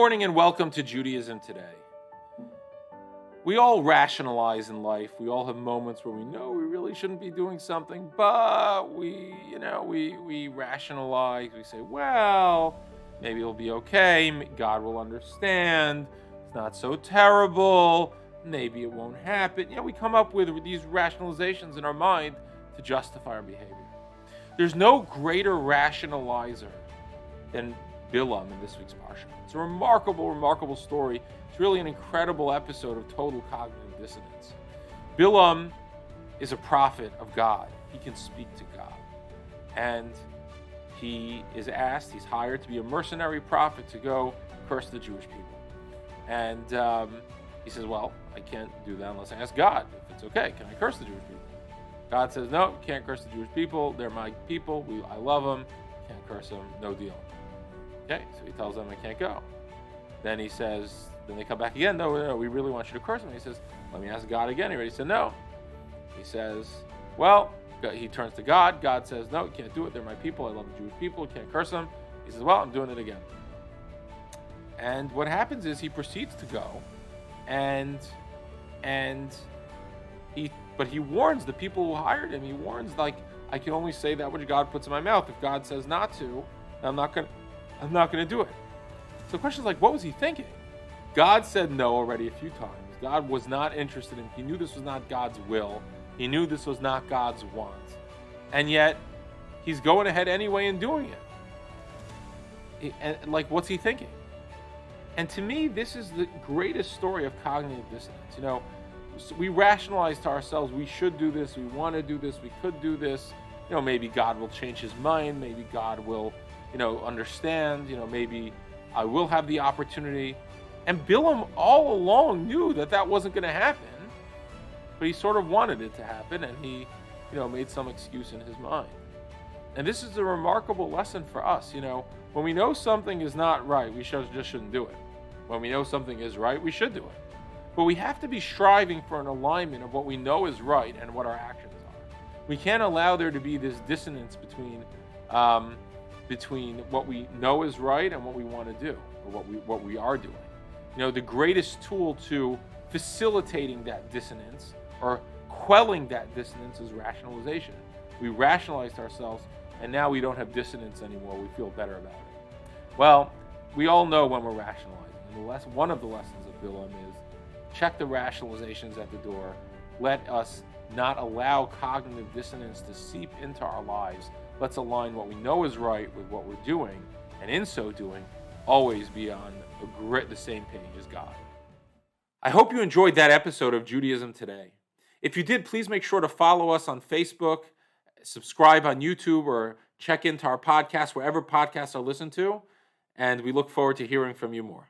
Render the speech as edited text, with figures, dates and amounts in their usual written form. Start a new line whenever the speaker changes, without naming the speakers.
morning and welcome to Judaism Today. We all rationalize in life. We all have moments where we know we really shouldn't be doing something, but we rationalize. We say, well, maybe it'll be okay. God will understand. It's not so terrible. Maybe it won't happen. We come up with these rationalizations in our mind to justify our behavior. There's no greater rationalizer than Bilam in this week's parsha. It's a remarkable story. It's really an incredible episode of total cognitive dissonance. Bilam is a prophet of God. He can speak to God. And he is asked, he's hired to be a mercenary prophet to go curse the Jewish people. And he says, well, I can't do that unless I ask God if it's okay. Can I curse the Jewish people? God says, no, you can't curse the Jewish people. They're my people. I love them. Can't curse them. No deal. Okay, so he tells them I can't go. Then he says, then they come back again. No, we really want you to curse them. He says, let me ask God again. He already said no. He says, well, he turns to God. God says, no, you can't do it. They're my people. I love the Jewish people. You can't curse them. He says, well, I'm doing it again. And what happens is he proceeds to go, but he warns the people who hired him. He warns, I can only say that which God puts in my mouth. If God says not to, I'm not going to do it. So the question is what was he thinking? God said no already a few times. God was not interested in. He knew this was not God's will. He knew this was not God's want. And yet, he's going ahead anyway and doing it. What's he thinking? And to me, this is the greatest story of cognitive dissonance. We rationalize to ourselves, we should do this, we want to do this, we could do this. Maybe God will change his mind. Maybe God will, understand. Maybe I will have the opportunity. And Bilam all along knew that wasn't going to happen, but he sort of wanted it to happen, and he, made some excuse in his mind. And this is a remarkable lesson for us. When we know something is not right, we just shouldn't do it. When we know something is right, we should do it. But we have to be striving for an alignment of what we know is right and what our actions are. We can't allow there to be this dissonance between what we know is right and what we want to do, or what we are doing. The greatest tool to facilitating that dissonance or quelling that dissonance is rationalization. We rationalize to ourselves, and now we don't have dissonance anymore. We feel better about it. Well, we all know when we're rationalizing. And one of the lessons of Bilam is check the rationalizations at the door. Let us not allow cognitive dissonance to seep into our lives. Let's align what we know is right with what we're doing, and in so doing, always be on the same page as God. I hope you enjoyed that episode of Judaism Today. If you did, please make sure to follow us on Facebook, subscribe on YouTube, or check into our podcast wherever podcasts are listened to, and we look forward to hearing from you more.